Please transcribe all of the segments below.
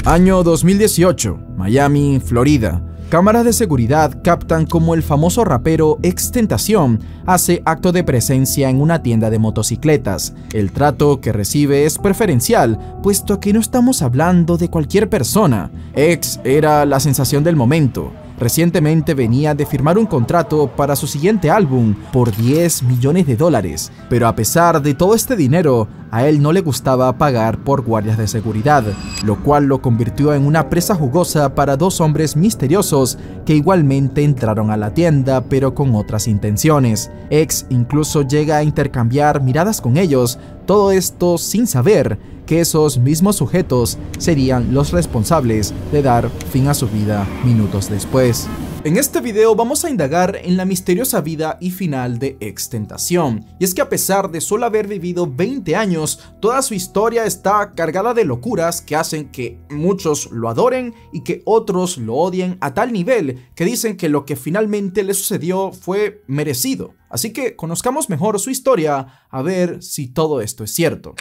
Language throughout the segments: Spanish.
Año 2018, Miami, Florida. Cámaras de seguridad captan cómo el famoso rapero XXXTentacion hace acto de presencia en una tienda de motocicletas. El trato que recibe es preferencial, puesto que no estamos hablando de cualquier persona. X era la sensación del momento. Recientemente venía de firmar un contrato para su siguiente álbum por $10 millones, pero a pesar de todo este dinero, a él no le gustaba pagar por guardias de seguridad, lo cual lo convirtió en una presa jugosa para dos hombres misteriosos que igualmente entraron a la tienda pero con otras intenciones. X incluso llega a intercambiar miradas con ellos, todo esto sin saber que esos mismos sujetos serían los responsables de dar fin a su vida minutos después. En este video vamos a indagar en la misteriosa vida y final de XXXTentacion, y es que a pesar de solo haber vivido 20 años, toda su historia está cargada de locuras que hacen que muchos lo adoren y que otros lo odien a tal nivel que dicen que lo que finalmente le sucedió fue merecido. Así que conozcamos mejor su historia a ver si todo esto es cierto.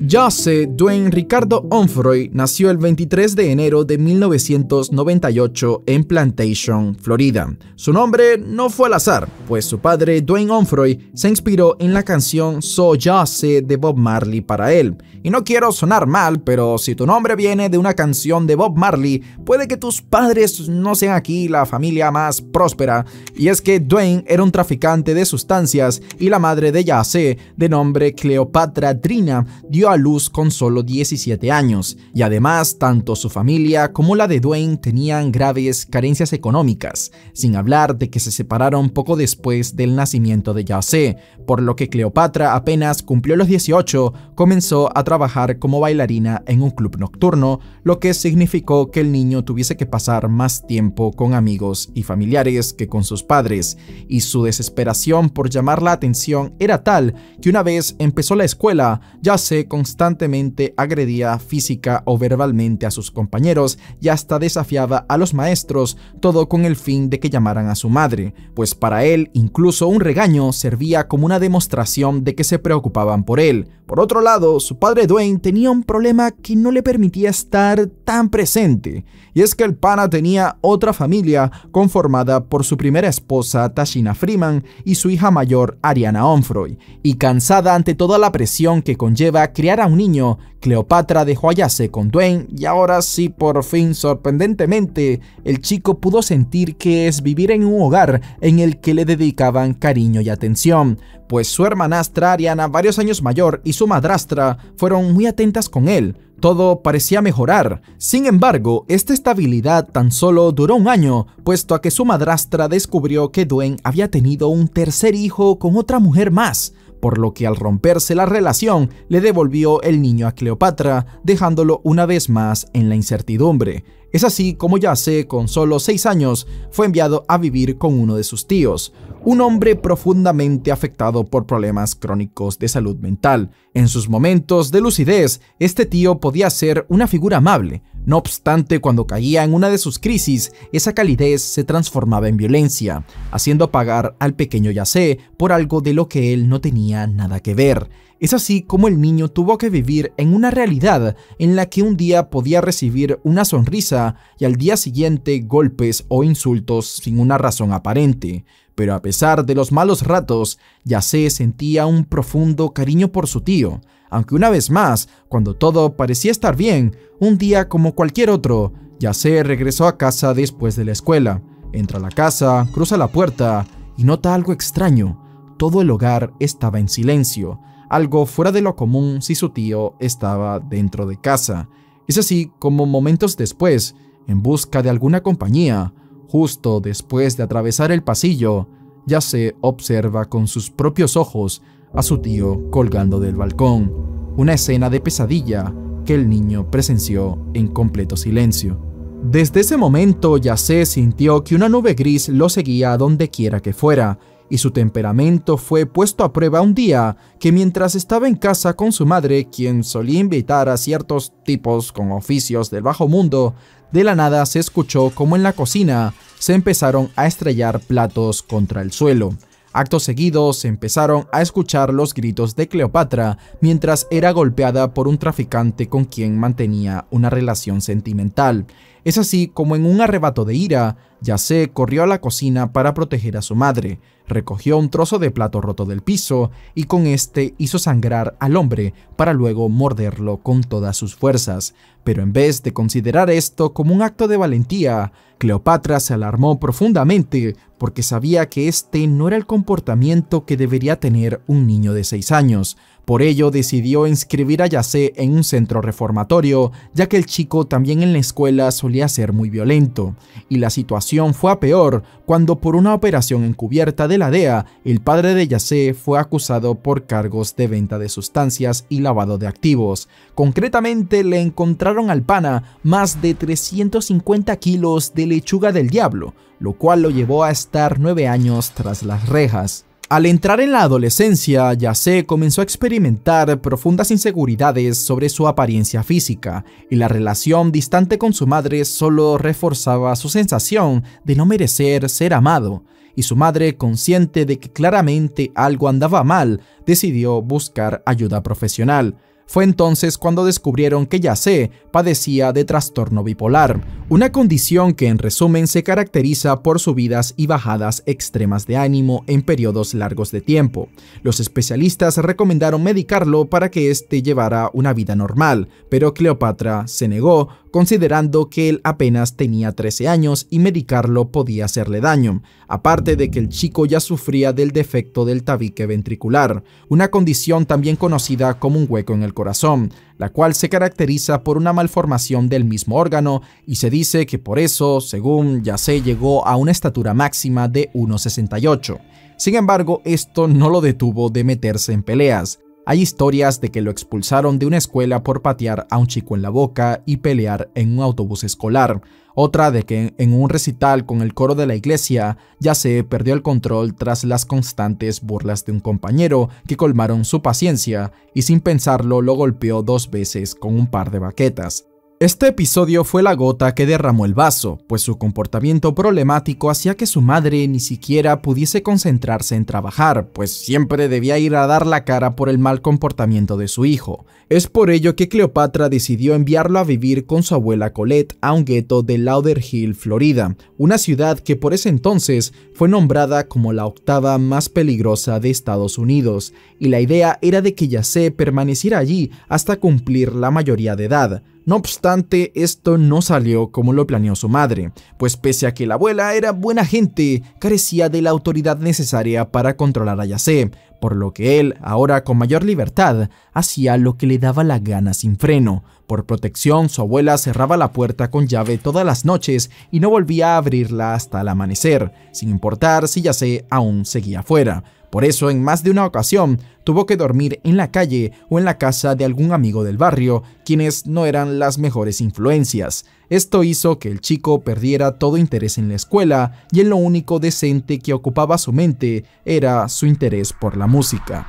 Jase Dwayne Ricardo Onfroy nació el 23 de enero de 1998 en Plantation, Florida. Su nombre no fue al azar, pues su padre Dwayne Onfroy se inspiró en la canción So Jase de Bob Marley para él. Y no quiero sonar mal, pero si tu nombre viene de una canción de Bob Marley, puede que tus padres no sean aquí la familia más próspera. Y es que Dwayne era un traficante de sustancias y la madre de Jase, de nombre Cleopatra Drina, dio a luz con solo 17 años. Y además, tanto su familia como la de Dwayne tenían graves carencias económicas, sin hablar de que se separaron poco después del nacimiento de Jase, por lo que Cleopatra apenas cumplió los 18, comenzó a trabajar como bailarina en un club nocturno, lo que significó que el niño tuviese que pasar más tiempo con amigos y familiares que con sus padres, y su desesperación por llamar la atención era tal que una vez empezó la escuela, Jase constantemente agredía física o verbalmente a sus compañeros y hasta desafiaba a los maestros, todo con el fin de que llamaran a su madre, pues para él incluso un regaño servía como una demostración de que se preocupaban por él. Por otro lado, su padre Dwayne tenía un problema que no le permitía estar tan presente, y es que el pana tenía otra familia conformada por su primera esposa Tashina Freeman y su hija mayor Ariana Onfroy, y cansada ante toda la presión que conlleva criar a un niño, Cleopatra dejó a Jase con Dwayne, y ahora sí, por fin, sorprendentemente, el chico pudo sentir que es vivir en un hogar en el que le dedicaban cariño y atención, pues su hermanastra Ariana, varios años mayor, y su madrastra fueron muy atentas con él. Todo parecía mejorar. Sin embargo, esta estabilidad tan solo duró un año, puesto a que su madrastra descubrió que Dwayne había tenido un tercer hijo con otra mujer más, por lo que al romperse la relación le devolvió el niño a Cleopatra, dejándolo una vez más en la incertidumbre. Es así como Jase, con solo 6 años, fue enviado a vivir con uno de sus tíos, un hombre profundamente afectado por problemas crónicos de salud mental. En sus momentos de lucidez, este tío podía ser una figura amable. No obstante, cuando caía en una de sus crisis, esa calidez se transformaba en violencia, haciendo pagar al pequeño Jase por algo de lo que él no tenía nada que ver. Es así como el niño tuvo que vivir en una realidad en la que un día podía recibir una sonrisa y al día siguiente golpes o insultos sin una razón aparente. Pero a pesar de los malos ratos, Jase sentía un profundo cariño por su tío, aunque una vez más, cuando todo parecía estar bien, un día como cualquier otro, Jase regresó a casa después de la escuela. Entra a la casa, cruza la puerta y nota algo extraño. Todo el hogar estaba en silencio, algo fuera de lo común si su tío estaba dentro de casa. Es así como momentos después, en busca de alguna compañía, justo después de atravesar el pasillo, Jase observa con sus propios ojos a su tío colgando del balcón, una escena de pesadilla que el niño presenció en completo silencio. Desde ese momento, Jase sintió que una nube gris lo seguía a donde quiera que fuera, y su temperamento fue puesto a prueba un día que mientras estaba en casa con su madre, quien solía invitar a ciertos tipos con oficios del bajo mundo, de la nada se escuchó como en la cocina se empezaron a estrellar platos contra el suelo. Acto seguido se empezaron a escuchar los gritos de Cleopatra mientras era golpeada por un traficante con quien mantenía una relación sentimental. Es así como en un arrebato de ira, Yaseh corrió a la cocina para proteger a su madre, recogió un trozo de plato roto del piso y con este hizo sangrar al hombre para luego morderlo con todas sus fuerzas. Pero en vez de considerar esto como un acto de valentía, Cleopatra se alarmó profundamente porque sabía que este no era el comportamiento que debería tener un niño de 6 años. Por ello decidió inscribir a Yaseh en un centro reformatorio, ya que el chico también en la escuela solía ser muy violento. Y la situación fue a peor cuando por una operación encubierta de la DEA, el padre de Yaseh fue acusado por cargos de venta de sustancias y lavado de activos. Concretamente le encontraron al pana más de 350 kilos de lechuga del diablo, lo cual lo llevó a estar 9 años tras las rejas. Al entrar en la adolescencia, Yaseh comenzó a experimentar profundas inseguridades sobre su apariencia física, y la relación distante con su madre solo reforzaba su sensación de no merecer ser amado. Y su madre, consciente de que claramente algo andaba mal, decidió buscar ayuda profesional. Fue entonces cuando descubrieron que Yaseh padecía de trastorno bipolar, una condición que en resumen se caracteriza por subidas y bajadas extremas de ánimo en periodos largos de tiempo. Los especialistas recomendaron medicarlo para que éste llevara una vida normal, pero Cleopatra se negó, considerando que él apenas tenía 13 años y medicarlo podía hacerle daño, aparte de que el chico ya sufría del defecto del tabique ventricular, una condición también conocida como un hueco en el corazón, la cual se caracteriza por una malformación del mismo órgano, y se dice que por eso, según Yaseh, llegó a una estatura máxima de 1,68. Sin embargo, esto no lo detuvo de meterse en peleas. Hay historias de que lo expulsaron de una escuela por patear a un chico en la boca y pelear en un autobús escolar. Otra de que en un recital con el coro de la iglesia, Yaseh perdió el control tras las constantes burlas de un compañero que colmaron su paciencia y sin pensarlo lo golpeó 2 veces con un par de baquetas. Este episodio fue la gota que derramó el vaso, pues su comportamiento problemático hacía que su madre ni siquiera pudiese concentrarse en trabajar, pues siempre debía ir a dar la cara por el mal comportamiento de su hijo. Es por ello que Cleopatra decidió enviarlo a vivir con su abuela Colette a un gueto de Lauderhill, Florida, una ciudad que por ese entonces fue nombrada como la 8ª más peligrosa de Estados Unidos, y la idea era de que Yaseh permaneciera allí hasta cumplir la mayoría de edad. No obstante, esto no salió como lo planeó su madre, pues pese a que la abuela era buena gente, carecía de la autoridad necesaria para controlar a Yaseh, por lo que él, ahora con mayor libertad, hacía lo que le daba la gana sin freno. Por protección, su abuela cerraba la puerta con llave todas las noches y no volvía a abrirla hasta el amanecer, sin importar si Yaseh aún seguía fuera. Por eso, en más de una ocasión, tuvo que dormir en la calle o en la casa de algún amigo del barrio, quienes no eran las mejores influencias. Esto hizo que el chico perdiera todo interés en la escuela y en lo único decente que ocupaba su mente era su interés por la música.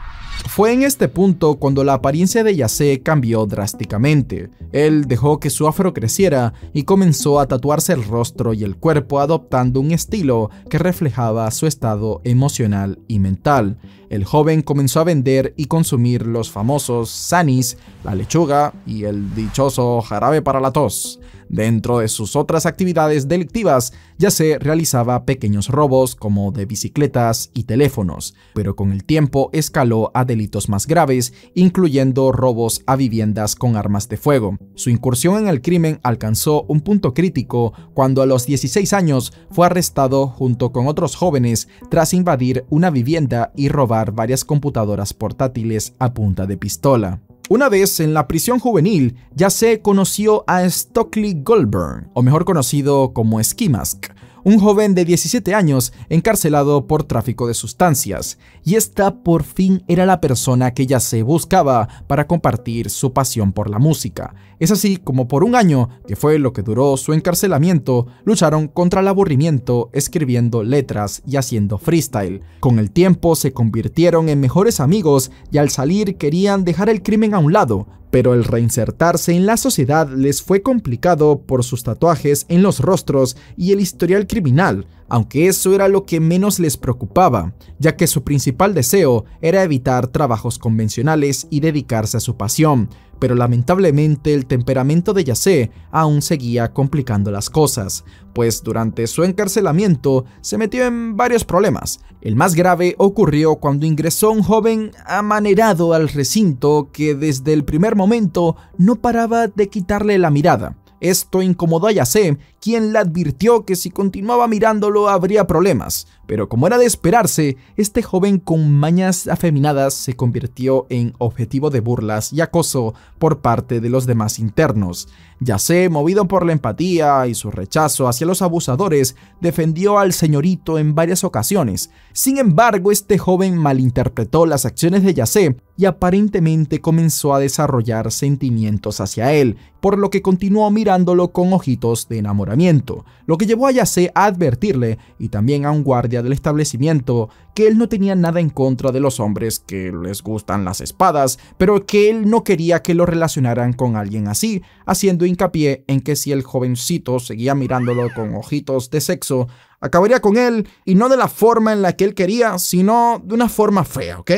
Fue en este punto cuando la apariencia de Yaseh cambió drásticamente. Él dejó que su afro creciera y comenzó a tatuarse el rostro y el cuerpo, adoptando un estilo que reflejaba su estado emocional y mental. El joven comenzó a vender y consumir los famosos sanis, la lechuga y el dichoso jarabe para la tos. Dentro de sus otras actividades delictivas, Yaseh realizaba pequeños robos como de bicicletas y teléfonos, pero con el tiempo escaló a delitos más graves, incluyendo robos a viviendas con armas de fuego. Su incursión en el crimen alcanzó un punto crítico cuando a los 16 años fue arrestado junto con otros jóvenes tras invadir una vivienda y robar varias computadoras portátiles a punta de pistola. Una vez en la prisión juvenil, Yaseh conoció a Stokely Goldberg, o mejor conocido como Ski Mask, un joven de 17 años encarcelado por tráfico de sustancias, y esta por fin era la persona que Yaseh buscaba para compartir su pasión por la música. Es así como por un año, que fue lo que duró su encarcelamiento, lucharon contra el aburrimiento escribiendo letras y haciendo freestyle. Con el tiempo se convirtieron en mejores amigos y al salir querían dejar el crimen a un lado, pero el reinsertarse en la sociedad les fue complicado por sus tatuajes en los rostros y el historial criminal. aunque eso era lo que menos les preocupaba, ya que su principal deseo era evitar trabajos convencionales y dedicarse a su pasión, pero lamentablemente el temperamento de Yasé aún seguía complicando las cosas, pues durante su encarcelamiento se metió en varios problemas. El más grave ocurrió cuando ingresó un joven amanerado al recinto que desde el primer momento no paraba de quitarle la mirada. Esto incomodó a Yasé, quien le advirtió que si continuaba mirándolo habría problemas, pero como era de esperarse, este joven con mañas afeminadas se convirtió en objetivo de burlas y acoso por parte de los demás internos. Yasé, movido por la empatía y su rechazo hacia los abusadores, defendió al señorito en varias ocasiones. Sin embargo, este joven malinterpretó las acciones de Yasé y aparentemente comenzó a desarrollar sentimientos hacia él, por lo que continuó mirándolo con ojitos de enamoramiento, lo que llevó a Yasé a advertirle, y también a un guardia del establecimiento, que él no tenía nada en contra de los hombres que les gustan las espadas, pero que él no quería que lo relacionaran con alguien así, haciendo hincapié en que si el jovencito seguía mirándolo con ojitos de sexo, acabaría con él, y no de la forma en la que él quería, sino de una forma fea, ¿ok?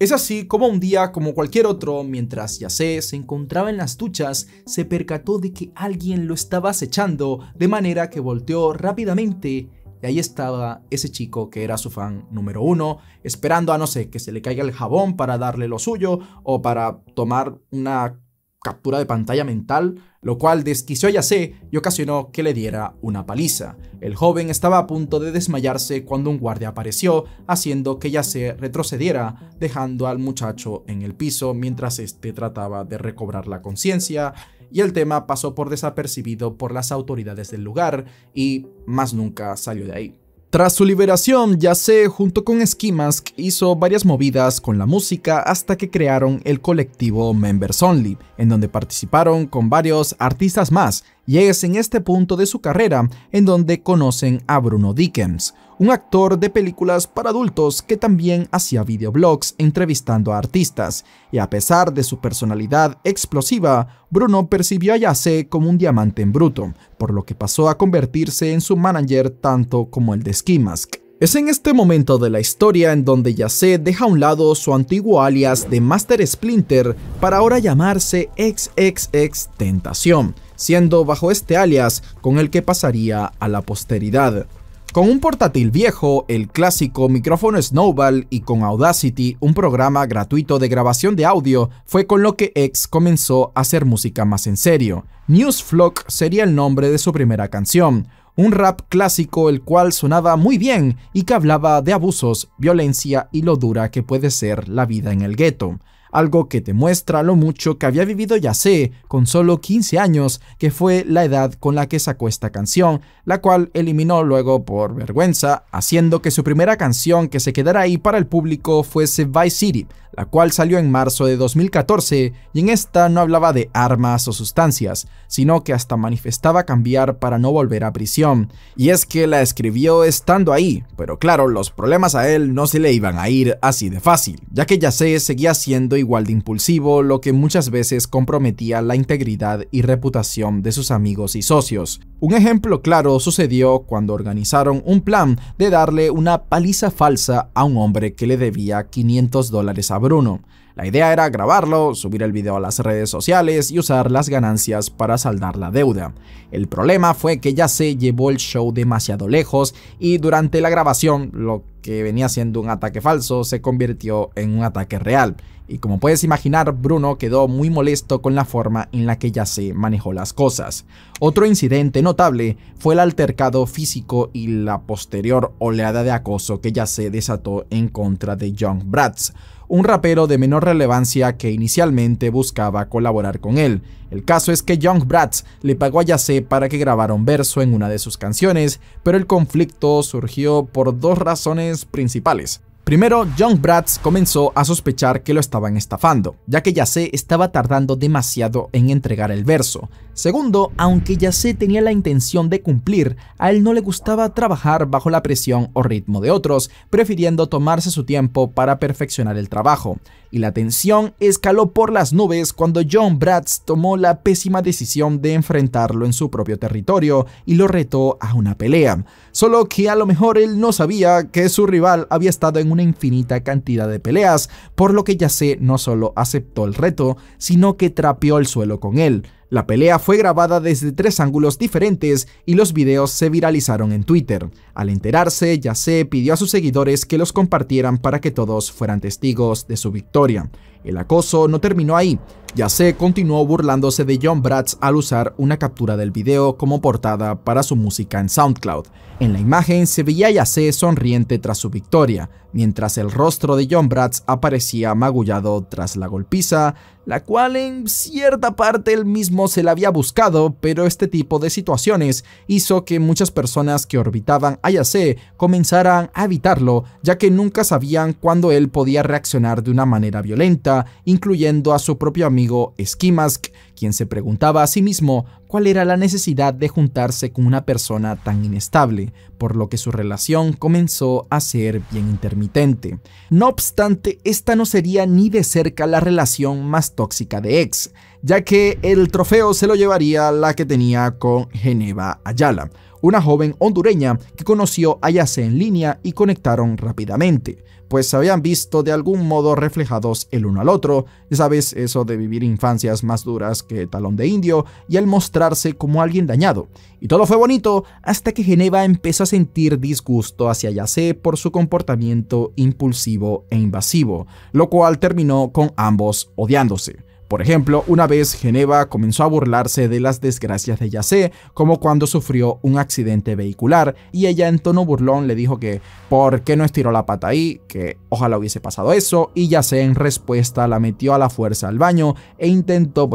Es así como un día como cualquier otro, mientras Yasé se encontraba en las duchas, se percató de que alguien lo estaba acechando, de manera que volteó rápidamente y ahí estaba ese chico que era su fan número 1, esperando a no sé, que se le caiga el jabón para darle lo suyo o para tomar una captura de pantalla mental, lo cual desquició a Yasé y ocasionó que le diera una paliza. El joven estaba a punto de desmayarse cuando un guardia apareció, haciendo que Yasé retrocediera, dejando al muchacho en el piso mientras este trataba de recobrar la conciencia, y el tema pasó por desapercibido por las autoridades del lugar y más nunca salió de ahí. Tras su liberación, Yasé junto con Ski Mask hizo varias movidas con la música hasta que crearon el colectivo Members Only, en donde participaron con varios artistas más, y es en este punto de su carrera en donde conocen a Bruno Dickens, un actor de películas para adultos que también hacía videoblogs entrevistando a artistas, y a pesar de su personalidad explosiva, Bruno percibió a Yasé como un diamante en bruto, por lo que pasó a convertirse en su manager tanto como el de Ski Mask. Es en este momento de la historia en donde Yasé deja a un lado su antiguo alias de Master Splinter para ahora llamarse XXXTentacion, siendo bajo este alias con el que pasaría a la posteridad. Con un portátil viejo, el clásico micrófono Snowball y con Audacity, un programa gratuito de grabación de audio, fue con lo que X comenzó a hacer música más en serio. Newsflock sería el nombre de su primera canción, un rap clásico el cual sonaba muy bien y que hablaba de abusos, violencia y lo dura que puede ser la vida en el gueto. Algo que te muestra lo mucho que había vivido Yasé con solo 15 años, que fue la edad con la que sacó esta canción, la cual eliminó luego por vergüenza, haciendo que su primera canción que se quedara ahí para el público fuese Vice City, la cual salió en marzo de 2014, y en esta no hablaba de armas o sustancias, sino que hasta manifestaba cambiar para no volver a prisión. Y es que la escribió estando ahí, pero claro, los problemas a él no se le iban a ir así de fácil, ya que Yasé seguía siendo igual de impulsivo, lo que muchas veces comprometía la integridad y reputación de sus amigos y socios. Un ejemplo claro sucedió cuando organizaron un plan de darle una paliza falsa a un hombre que le debía $500 a Bruno. La idea era grabarlo, subir el video a las redes sociales y usar las ganancias para saldar la deuda. El problema fue que Yasé llevó el show demasiado lejos y durante la grabación, lo que venía siendo un ataque falso se convirtió en un ataque real. Y como puedes imaginar, Bruno quedó muy molesto con la forma en la que Yasé manejó las cosas. Otro incidente notable fue el altercado físico y la posterior oleada de acoso que Yasé desató en contra de Young Bratz, un rapero de menor relevancia que inicialmente buscaba colaborar con él. El caso es que Young Bratz le pagó a Yasé para que grabara un verso en una de sus canciones, pero el conflicto surgió por dos razones principales. Primero, Young Bratz comenzó a sospechar que lo estaban estafando, ya que Yasé estaba tardando demasiado en entregar el verso. Segundo, aunque Yase tenía la intención de cumplir, a él no le gustaba trabajar bajo la presión o ritmo de otros, prefiriendo tomarse su tiempo para perfeccionar el trabajo. Y la tensión escaló por las nubes cuando John Bratz tomó la pésima decisión de enfrentarlo en su propio territorio y lo retó a una pelea. Solo que a lo mejor él no sabía que su rival había estado en una infinita cantidad de peleas, por lo que Yase no solo aceptó el reto, sino que trapeó el suelo con él. La pelea fue grabada desde 3 ángulos diferentes y los videos se viralizaron en Twitter. Al enterarse, Yase pidió a sus seguidores que los compartieran para que todos fueran testigos de su victoria. El acoso no terminó ahí. Yase continuó burlándose de John Bratz al usar una captura del video como portada para su música en SoundCloud. En la imagen se veía a Yase sonriente tras su victoria, mientras el rostro de John Bratz aparecía magullado tras la golpiza, la cual en cierta parte él mismo se la había buscado, pero este tipo de situaciones hizo que muchas personas que orbitaban a Yase comenzaran a evitarlo, ya que nunca sabían cuándo él podía reaccionar de una manera violenta, incluyendo a su propio amigo Ski Mask, quien se preguntaba a sí mismo cuál era la necesidad de juntarse con una persona tan inestable, por lo que su relación comenzó a ser bien intermitente. No obstante, esta no sería ni de cerca la relación más tóxica de X, ya que el trofeo se lo llevaría la que tenía con Geneva Ayala, una joven hondureña que conoció a Yase en línea y conectaron rápidamente, pues se habían visto de algún modo reflejados el uno al otro, ya sabes, eso de vivir infancias más duras que talón de indio y el mostrarse como alguien dañado. Y todo fue bonito hasta que Geneva empezó a sentir disgusto hacia Yase por su comportamiento impulsivo e invasivo, lo cual terminó con ambos odiándose. Por ejemplo, una vez Geneva comenzó a burlarse de las desgracias de Yase, como cuando sufrió un accidente vehicular, y ella en tono burlón le dijo que ¿por qué no estiró la pata ahí? Que ojalá hubiese pasado eso, y Yase en respuesta la metió a la fuerza al baño e intentó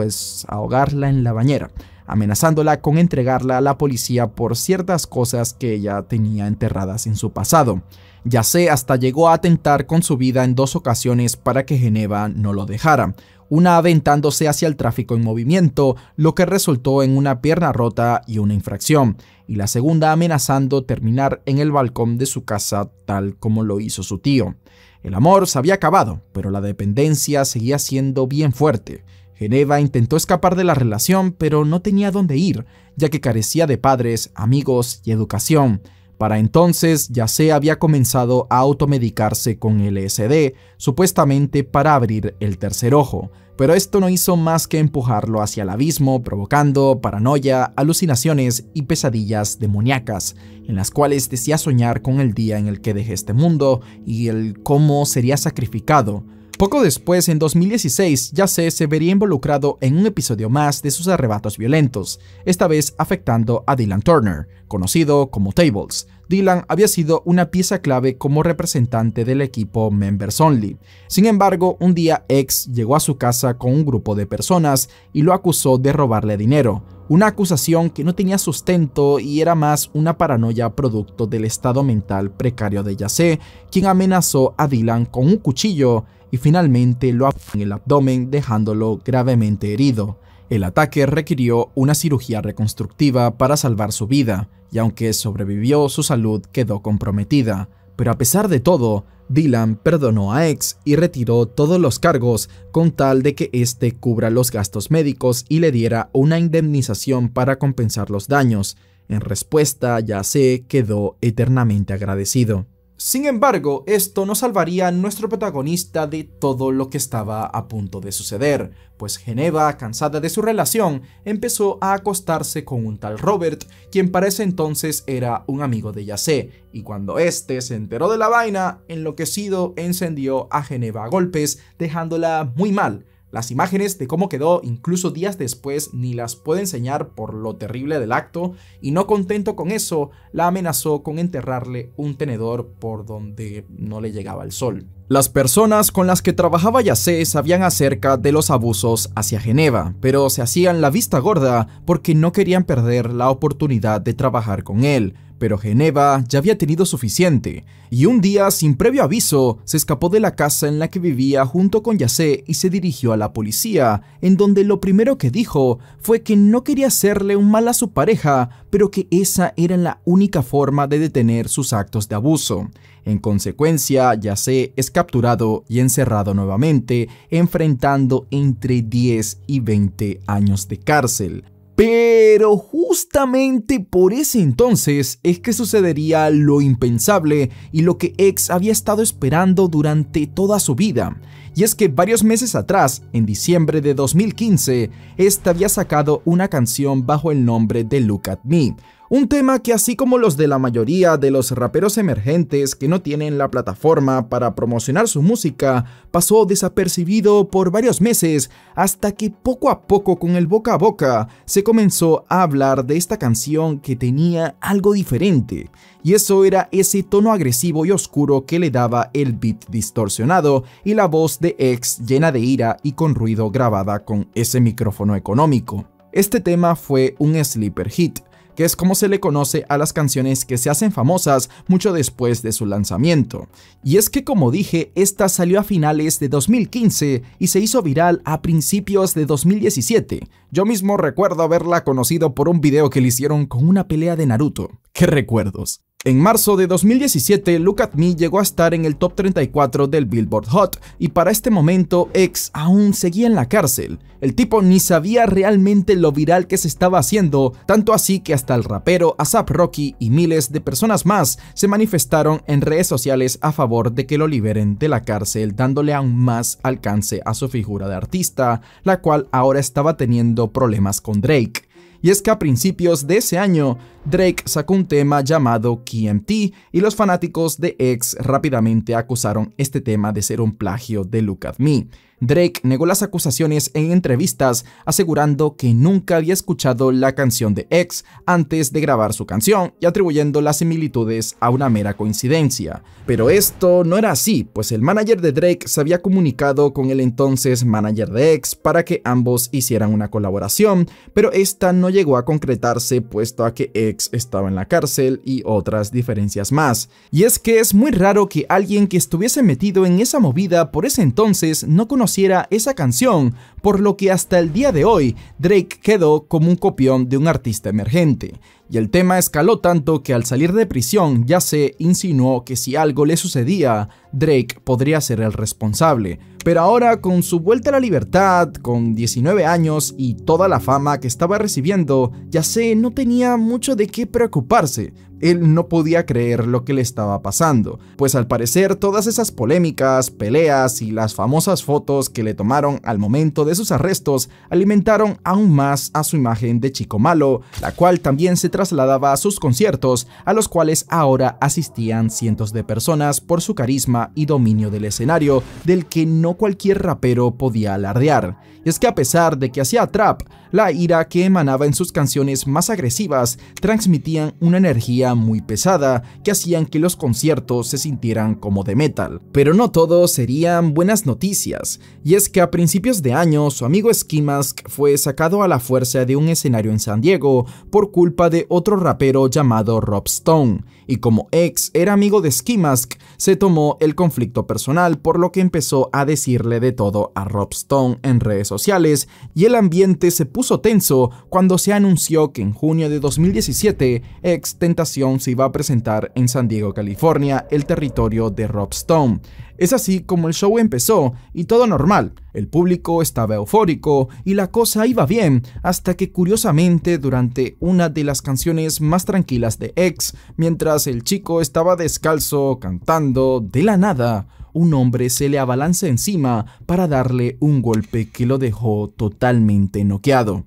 ahogarla en la bañera, amenazándola con entregarla a la policía por ciertas cosas que ella tenía enterradas en su pasado. Yase hasta llegó a atentar con su vida en 2 ocasiones para que Geneva no lo dejara, una aventándose hacia el tráfico en movimiento, lo que resultó en una pierna rota y una infracción, y la segunda amenazando terminar en el balcón de su casa tal como lo hizo su tío. El amor se había acabado, pero la dependencia seguía siendo bien fuerte. Geneva intentó escapar de la relación, pero no tenía dónde ir, ya que carecía de padres, amigos y educación. Para entonces, Yase había comenzado a automedicarse con LSD, supuestamente para abrir el tercer ojo, pero esto no hizo más que empujarlo hacia el abismo, provocando paranoia, alucinaciones y pesadillas demoníacas, en las cuales decía soñar con el día en el que deje este mundo y el cómo sería sacrificado. Poco después, en 2016, Yase se vería involucrado en un episodio más de sus arrebatos violentos, esta vez afectando a Dylan Turner, conocido como Tables. Dylan había sido una pieza clave como representante del equipo Members Only. Sin embargo, un día X llegó a su casa con un grupo de personas y lo acusó de robarle dinero, una acusación que no tenía sustento y era más una paranoia producto del estado mental precario de Yase, quien amenazó a Dylan con un cuchillo y finalmente lo apuñaló en el abdomen, dejándolo gravemente herido. El ataque requirió una cirugía reconstructiva para salvar su vida, y aunque sobrevivió, su salud quedó comprometida. Pero a pesar de todo, Dylan perdonó a X y retiró todos los cargos con tal de que éste cubra los gastos médicos y le diera una indemnización para compensar los daños. En respuesta, Yase quedó eternamente agradecido. Sin embargo, esto no salvaría a nuestro protagonista de todo lo que estaba a punto de suceder, pues Geneva, cansada de su relación, empezó a acostarse con un tal Robert, quien para ese entonces era un amigo de Yase, y cuando este se enteró de la vaina, enloquecido encendió a Geneva a golpes, dejándola muy mal. Las imágenes de cómo quedó incluso días después ni las puede enseñar por lo terrible del acto, y no contento con eso, la amenazó con enterrarle un tenedor por donde no le llegaba el sol. Las personas con las que trabajaba Yase sabían acerca de los abusos hacia Geneva, pero se hacían la vista gorda porque no querían perder la oportunidad de trabajar con él. pero Geneva ya había tenido suficiente, y un día, sin previo aviso, se escapó de la casa en la que vivía junto con Yasé y se dirigió a la policía, en donde lo primero que dijo fue que no quería hacerle un mal a su pareja, pero que esa era la única forma de detener sus actos de abuso. En consecuencia, Yasé es capturado y encerrado nuevamente, enfrentando entre 10 y 20 años de cárcel. Pero justamente por ese entonces es que sucedería lo impensable y lo que X había estado esperando durante toda su vida. Y es que varios meses atrás, en diciembre de 2015, esta había sacado una canción bajo el nombre de Look at Me. Un tema que, así como los de la mayoría de los raperos emergentes que no tienen la plataforma para promocionar su música, pasó desapercibido por varios meses hasta que poco a poco, con el boca a boca, se comenzó a hablar de esta canción que tenía algo diferente. Y eso era ese tono agresivo y oscuro que le daba el beat distorsionado y la voz de X llena de ira y con ruido grabada con ese micrófono económico. Este tema fue un sleeper hit, que es como se le conoce a las canciones que se hacen famosas mucho después de su lanzamiento. Y es que, como dije, esta salió a finales de 2015 y se hizo viral a principios de 2017. Yo mismo recuerdo haberla conocido por un video que le hicieron con una pelea de Naruto. ¡Qué recuerdos! En marzo de 2017, Look at Me llegó a estar en el top 34 del Billboard Hot, y para este momento X aún seguía en la cárcel. El tipo ni sabía realmente lo viral que se estaba haciendo, tanto así que hasta el rapero A$AP Rocky y miles de personas más se manifestaron en redes sociales a favor de que lo liberen de la cárcel, dándole aún más alcance a su figura de artista, la cual ahora estaba teniendo problemas con Drake. Y es que a principios de ese año, Drake sacó un tema llamado KMT y los fanáticos de X rápidamente acusaron este tema de ser un plagio de Look at Me. Drake negó las acusaciones en entrevistas, asegurando que nunca había escuchado la canción de X antes de grabar su canción y atribuyendo las similitudes a una mera coincidencia. Pero esto no era así, pues el manager de Drake se había comunicado con el entonces manager de X para que ambos hicieran una colaboración, pero esta no llegó a concretarse puesto a que X estaba en la cárcel y otras diferencias más. Y es que es muy raro que alguien que estuviese metido en esa movida por ese entonces no conociera esa canción, por lo que hasta el día de hoy Drake quedó como un copión de un artista emergente. Y el tema escaló tanto que al salir de prisión Yasé insinuó que si algo le sucedía, Drake podría ser el responsable. Pero ahora, con su vuelta a la libertad, con 19 años y toda la fama que estaba recibiendo, Yasé no tenía mucho de qué preocuparse. Él no podía creer lo que le estaba pasando, pues al parecer todas esas polémicas, peleas y las famosas fotos que le tomaron al momento de sus arrestos alimentaron aún más a su imagen de chico malo, la cual también se trasladaba a sus conciertos, a los cuales ahora asistían cientos de personas por su carisma y dominio del escenario, del que no cualquier rapero podía alardear. Y es que a pesar de que hacía trap, la ira que emanaba en sus canciones más agresivas transmitían una energía muy pesada que hacían que los conciertos se sintieran como de metal. Pero no todo serían buenas noticias, y es que a principios de año su amigo Ski Mask fue sacado a la fuerza de un escenario en San Diego por culpa de otro rapero llamado Rob Stone, y como X era amigo de Ski Mask, se tomó el conflicto personal, por lo que empezó a decirle de todo a Rob Stone en redes sociales, y el ambiente se puso tenso cuando se anunció que en junio de 2017 XXXTentacion se iba a presentar en San Diego, California, el territorio de Rob Stone. Es así como el show empezó y todo normal, el público estaba eufórico y la cosa iba bien, hasta que curiosamente durante una de las canciones más tranquilas de X, mientras el chico estaba descalzo cantando, de la nada un hombre se le abalanza encima para darle un golpe que lo dejó totalmente noqueado.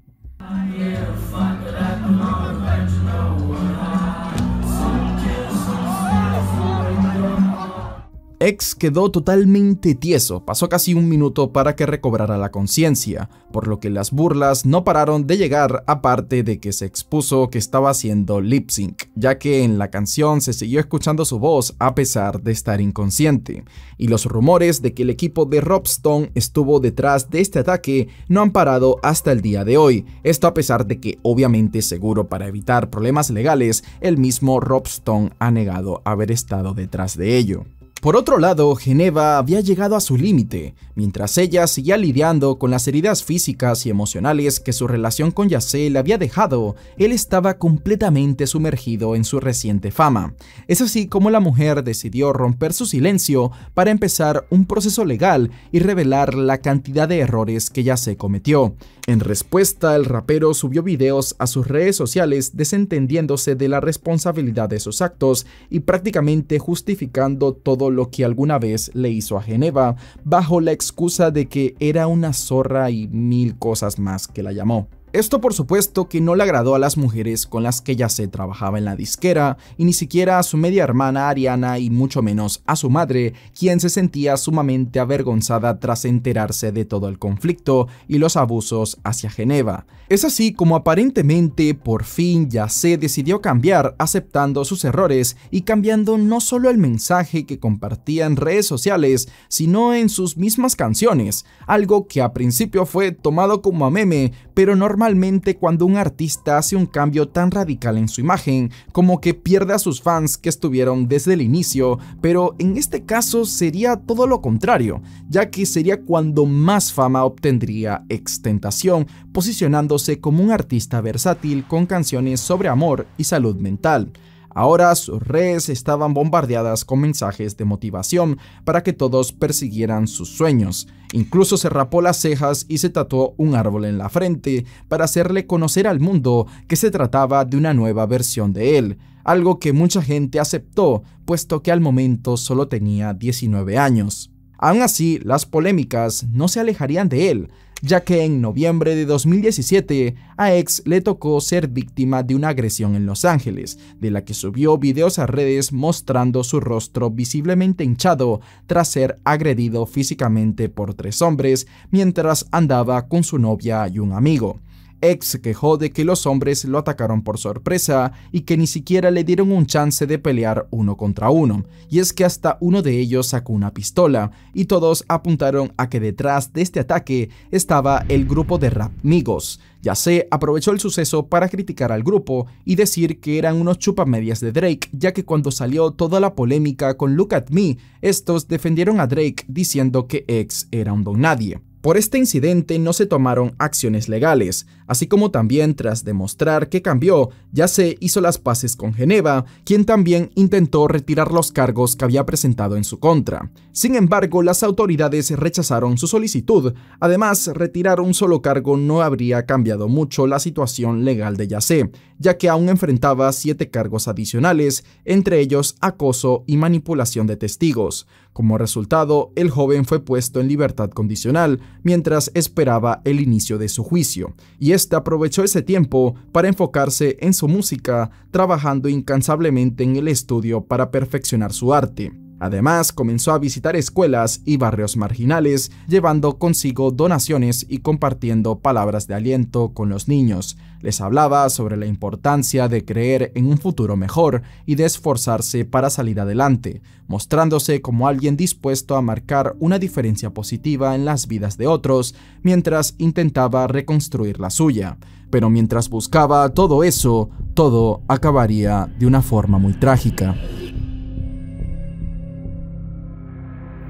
X quedó totalmente tieso, pasó casi un minuto para que recobrara la conciencia, por lo que las burlas no pararon de llegar, aparte de que se expuso que estaba haciendo lip sync, ya que en la canción se siguió escuchando su voz a pesar de estar inconsciente, y los rumores de que el equipo de Rob Stone estuvo detrás de este ataque no han parado hasta el día de hoy, esto a pesar de que obviamente seguro para evitar problemas legales, el mismo Rob Stone ha negado haber estado detrás de ello. Por otro lado, Geneva había llegado a su límite. Mientras ella seguía lidiando con las heridas físicas y emocionales que su relación con Yasé le había dejado, él estaba completamente sumergido en su reciente fama. Es así como la mujer decidió romper su silencio para empezar un proceso legal y revelar la cantidad de errores que Yasé cometió. En respuesta, el rapero subió videos a sus redes sociales desentendiéndose de la responsabilidad de sus actos y prácticamente justificando todo lo que alguna vez le hizo a Geneva, bajo la excusa de que era una zorra y mil cosas más que la llamó. Esto por supuesto que no le agradó a las mujeres con las que Yasé trabajaba en la disquera, y ni siquiera a su media hermana Ariana y mucho menos a su madre, quien se sentía sumamente avergonzada tras enterarse de todo el conflicto y los abusos hacia Geneva. Es así como aparentemente por fin Yasé decidió cambiar, aceptando sus errores y cambiando no solo el mensaje que compartía en redes sociales, sino en sus mismas canciones, algo que a principio fue tomado como a meme, pero normalmente cuando un artista hace un cambio tan radical en su imagen, como que pierde a sus fans que estuvieron desde el inicio, pero en este caso sería todo lo contrario, ya que sería cuando más fama obtendría XXXTentacion, posicionándose como un artista versátil con canciones sobre amor y salud mental. Ahora sus redes estaban bombardeadas con mensajes de motivación para que todos persiguieran sus sueños. Incluso se rapó las cejas y se tatuó un árbol en la frente para hacerle conocer al mundo que se trataba de una nueva versión de él, algo que mucha gente aceptó, puesto que al momento solo tenía 19 años. Aún así, las polémicas no se alejarían de él, ya que en noviembre de 2017 a X le tocó ser víctima de una agresión en Los Ángeles, de la que subió videos a redes mostrando su rostro visiblemente hinchado tras ser agredido físicamente por 3 hombres mientras andaba con su novia y un amigo. X se quejó de que los hombres lo atacaron por sorpresa y que ni siquiera le dieron un chance de pelear uno contra uno, y es que hasta uno de ellos sacó una pistola, y todos apuntaron a que detrás de este ataque estaba el grupo de rap Migos. Yasé aprovechó el suceso para criticar al grupo y decir que eran unos chupamedias de Drake, ya que cuando salió toda la polémica con Look at Me, estos defendieron a Drake diciendo que X era un don nadie. Por este incidente no se tomaron acciones legales, así como también tras demostrar que cambió, Yasé hizo las paces con Geneva, quien también intentó retirar los cargos que había presentado en su contra. Sin embargo, las autoridades rechazaron su solicitud. Además, retirar un solo cargo no habría cambiado mucho la situación legal de Yasé, ya que aún enfrentaba 7 cargos adicionales, entre ellos acoso y manipulación de testigos. Como resultado, el joven fue puesto en libertad condicional mientras esperaba el inicio de su juicio, y este aprovechó ese tiempo para enfocarse en su música, trabajando incansablemente en el estudio para perfeccionar su arte. Además, comenzó a visitar escuelas y barrios marginales, llevando consigo donaciones y compartiendo palabras de aliento con los niños. Les hablaba sobre la importancia de creer en un futuro mejor y de esforzarse para salir adelante, mostrándose como alguien dispuesto a marcar una diferencia positiva en las vidas de otros, mientras intentaba reconstruir la suya. Pero mientras buscaba todo eso, todo acabaría de una forma muy trágica.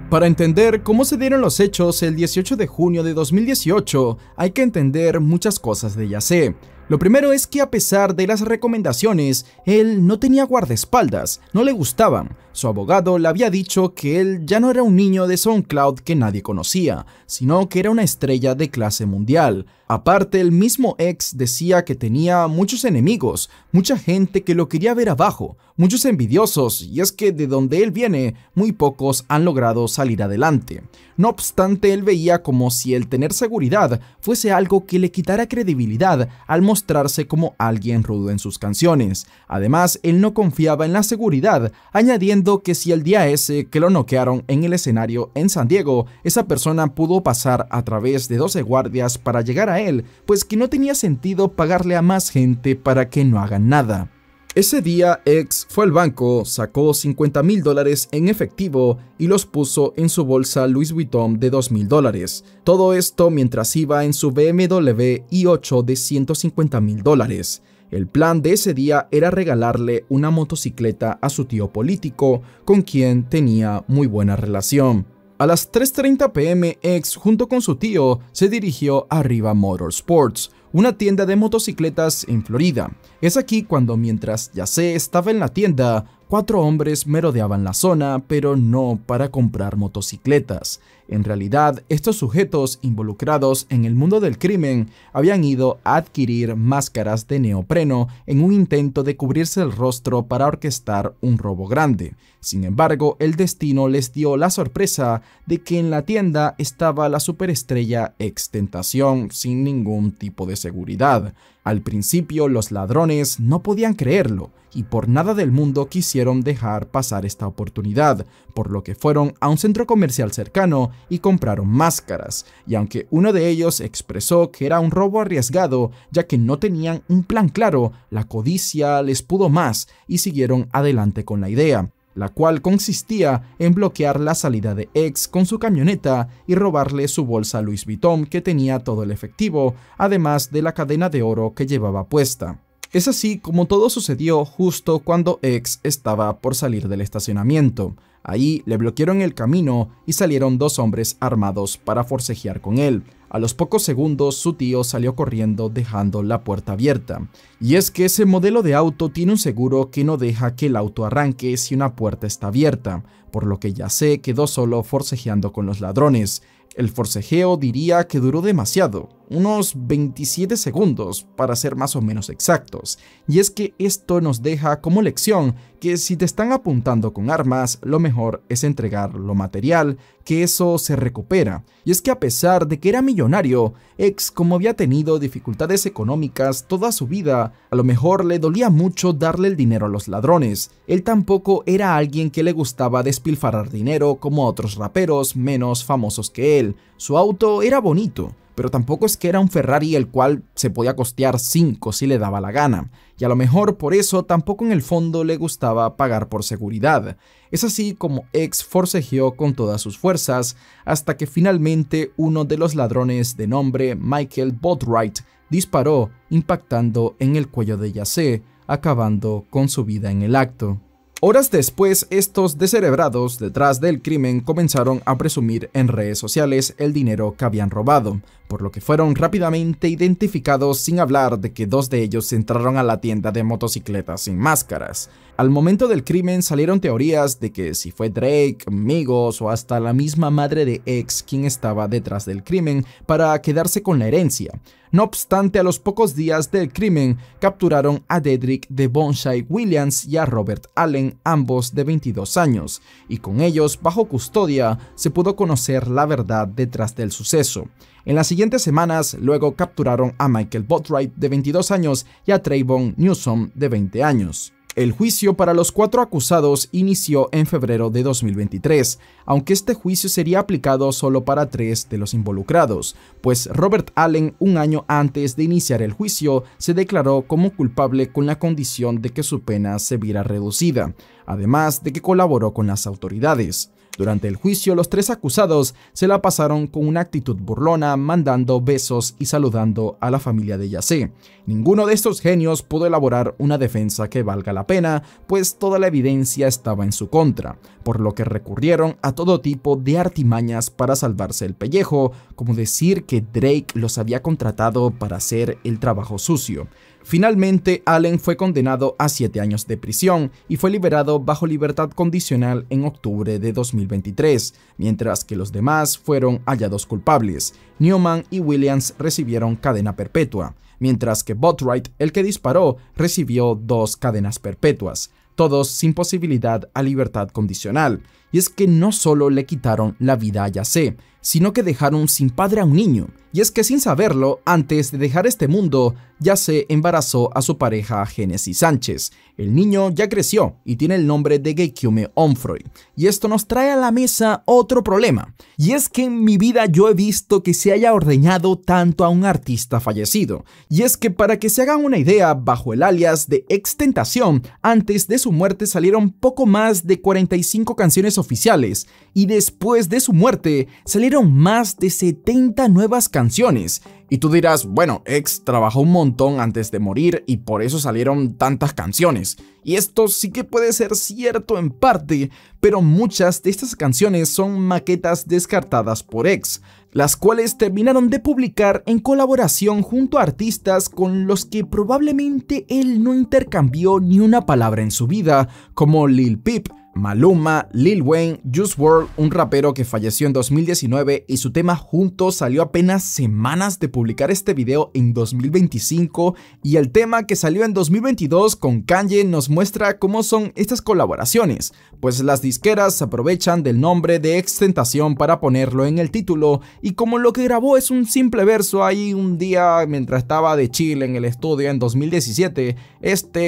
Para entender cómo se dieron los hechos el 18 de junio de 2018, hay que entender muchas cosas de Yasé. Lo primero es que a pesar de las recomendaciones, él no tenía guardaespaldas, no le gustaban. Su abogado le había dicho que él ya no era un niño de SoundCloud que nadie conocía, sino que era una estrella de clase mundial. Aparte, el mismo ex decía que tenía muchos enemigos, mucha gente que lo quería ver abajo, muchos envidiosos, y es que de donde él viene, muy pocos han logrado salir adelante. No obstante, él veía como si el tener seguridad fuese algo que le quitara credibilidad al mostrarse como alguien rudo en sus canciones. Además, él no confiaba en la seguridad, añadiendo que si el día ese que lo noquearon en el escenario en San Diego, esa persona pudo pasar a través de 12 guardias para llegar a él, pues que no tenía sentido pagarle a más gente para que no hagan nada. Ese día, X fue al banco, sacó $50,000 en efectivo y los puso en su bolsa Louis Vuitton de $2,000. Todo esto mientras iba en su BMW i8 de $150,000. El plan de ese día era regalarle una motocicleta a su tío político, con quien tenía muy buena relación. A las 3:30 p.m., X junto con su tío se dirigió a Riva Motorsports, una tienda de motocicletas en Florida. Es aquí cuando, mientras Yase estaba en la tienda, 4 hombres merodeaban la zona, pero no para comprar motocicletas. En realidad, estos sujetos involucrados en el mundo del crimen habían ido a adquirir máscaras de neopreno en un intento de cubrirse el rostro para orquestar un robo grande. Sin embargo, el destino les dio la sorpresa de que en la tienda estaba la superestrella XXXTentacion sin ningún tipo de seguridad. Al principio, los ladrones no podían creerlo y por nada del mundo quisieron dejar pasar esta oportunidad, por lo que fueron a un centro comercial cercano y compraron máscaras, y aunque uno de ellos expresó que era un robo arriesgado ya que no tenían un plan claro, la codicia les pudo más y siguieron adelante con la idea, la cual consistía en bloquear la salida de X con su camioneta y robarle su bolsa Louis Vuitton que tenía todo el efectivo, además de la cadena de oro que llevaba puesta. Es así como todo sucedió justo cuando X estaba por salir del estacionamiento. Ahí le bloquearon el camino y salieron 2 hombres armados para forcejear con él. A los pocos segundos su tío salió corriendo dejando la puerta abierta. Y es que ese modelo de auto tiene un seguro que no deja que el auto arranque si una puerta está abierta, por lo que Yase quedó solo forcejeando con los ladrones. El forcejeo diría que duró demasiado, unos 27 segundos para ser más o menos exactos, y es que esto nos deja como lección que si te están apuntando con armas, lo mejor es entregar lo material, que eso se recupera. Y es que a pesar de que era millonario, X, como había tenido dificultades económicas toda su vida, a lo mejor le dolía mucho darle el dinero a los ladrones. Él tampoco era alguien que le gustaba despilfarrar dinero como otros raperos menos famosos que él. Su auto era bonito, pero tampoco es que era un Ferrari el cual se podía costear 5 si le daba la gana, y a lo mejor por eso tampoco en el fondo le gustaba pagar por seguridad. Es así como X forcejeó con todas sus fuerzas, hasta que finalmente uno de los ladrones de nombre Michael Boatwright disparó, impactando en el cuello de Yase, acabando con su vida en el acto. Horas después, estos descerebrados detrás del crimen comenzaron a presumir en redes sociales el dinero que habían robado, por lo que fueron rápidamente identificados, sin hablar de que 2 de ellos entraron a la tienda de motocicletas sin máscaras. Al momento del crimen salieron teorías de que si fue Drake, Migos o hasta la misma madre de X quien estaba detrás del crimen para quedarse con la herencia. No obstante, a los pocos días del crimen capturaron a Dedrick Devonshire Williams y a Robert Allen, ambos de 22 años, y con ellos bajo custodia se pudo conocer la verdad detrás del suceso. En las siguientes semanas, luego capturaron a Michael Boatwright de 22 años y a Trayvon Newsom de 20 años. El juicio para los 4 acusados inició en febrero de 2023, aunque este juicio sería aplicado solo para 3 de los involucrados, pues Robert Allen, un año antes de iniciar el juicio, se declaró como culpable con la condición de que su pena se viera reducida, además de que colaboró con las autoridades. Durante el juicio, los 3 acusados se la pasaron con una actitud burlona, mandando besos y saludando a la familia de Yase. Ninguno de estos genios pudo elaborar una defensa que valga la pena, pues toda la evidencia estaba en su contra, por lo que recurrieron a todo tipo de artimañas para salvarse el pellejo, como decir que Drake los había contratado para hacer el trabajo sucio. Finalmente, Allen fue condenado a 7 años de prisión y fue liberado bajo libertad condicional en octubre de 2023, mientras que los demás fueron hallados culpables. Newman y Williams recibieron cadena perpetua, mientras que Botwright, el que disparó, recibió 2 cadenas perpetuas, todos sin posibilidad a libertad condicional. Y es que no solo le quitaron la vida a Yaseh, sino que dejaron sin padre a un niño. Y es que sin saberlo, antes de dejar este mundo, Yaseh embarazó a su pareja Genesis Sánchez. El niño ya creció y tiene el nombre de Geikume Onfroy. Y esto nos trae a la mesa otro problema. Y es que en mi vida yo he visto que se haya ordeñado tanto a un artista fallecido. Y es que para que se hagan una idea, bajo el alias de XXXTentacion, antes de su muerte salieron poco más de 45 canciones oficiales. Y después de su muerte salieron más de 70 nuevas canciones. Y tú dirás, bueno, X trabajó un montón antes de morir y por eso salieron tantas canciones. Y esto sí que puede ser cierto en parte, pero muchas de estas canciones son maquetas descartadas por X, las cuales terminaron de publicar en colaboración junto a artistas con los que probablemente él no intercambió ni una palabra en su vida, como Lil Peep, Maluma, Lil Wayne, Juice WRLD, un rapero que falleció en 2019 y su tema Juntos salió apenas semanas de publicar este video en 2025, y el tema que salió en 2022 con Kanye nos muestra cómo son estas colaboraciones, pues las disqueras aprovechan del nombre de XXXTentacion para ponerlo en el título, y como lo que grabó es un simple verso ahí un día mientras estaba de chill en el estudio en 2017,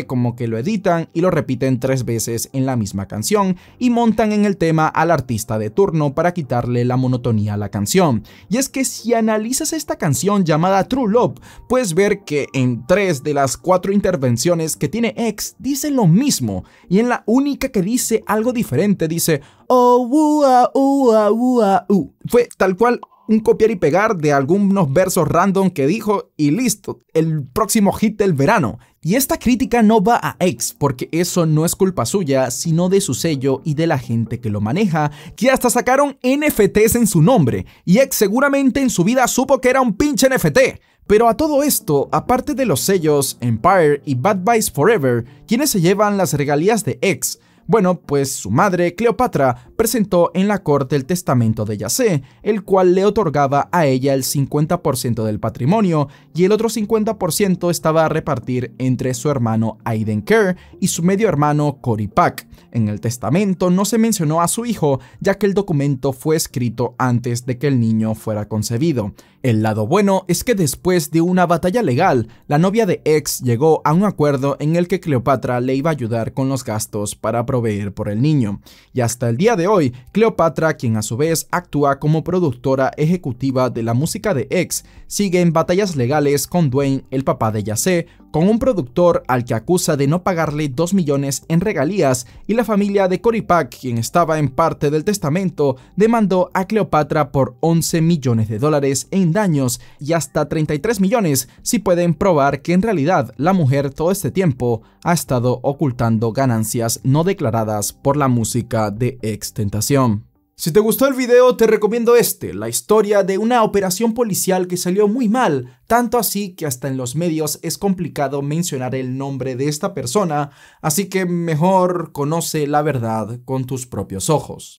como que lo editan y lo repiten 3 veces en la misma canción y montan en el tema al artista de turno para quitarle la monotonía a la canción. Y es que si analizas esta canción llamada True Love, puedes ver que en 3 de las 4 intervenciones que tiene X dice lo mismo, y en la única que dice algo diferente dice oh, ua, ua, ua, Fue tal cual un copiar y pegar de algunos versos random que dijo y listo, el próximo hit del verano. Y esta crítica no va a X, porque eso no es culpa suya, sino de su sello y de la gente que lo maneja, que hasta sacaron NFTs en su nombre, y X seguramente en su vida supo que era un pinche NFT. Pero a todo esto, aparte de los sellos Empire y Bad Vice Forever, ¿quiénes se llevan las regalías de X? Bueno, pues su madre, Cleopatra, presentó en la corte el testamento de Yaseh, el cual le otorgaba a ella el 50% del patrimonio y el otro 50% estaba a repartir entre su hermano Aiden Kerr y su medio hermano Cory Pack. En el testamento no se mencionó a su hijo, ya que el documento fue escrito antes de que el niño fuera concebido. El lado bueno es que después de una batalla legal, la novia de X llegó a un acuerdo en el que Cleopatra le iba a ayudar con los gastos para proveer por el niño. Y hasta el día de hoy, Cleopatra, quien a su vez actúa como productora ejecutiva de la música de X, sigue en batallas legales con Dwayne, el papá de Yaseh, con un productor al que acusa de no pagarle 2 millones en regalías, y la familia de Cory Pack, quien estaba en parte del testamento, demandó a Cleopatra por 11 millones de dólares en daños y hasta 33 millones si pueden probar que en realidad la mujer todo este tiempo ha estado ocultando ganancias no declaradas por la música de XXXTentacion. Si te gustó el video, te recomiendo la historia de una operación policial que salió muy mal, tanto así que hasta en los medios es complicado mencionar el nombre de esta persona, así que mejor conoce la verdad con tus propios ojos.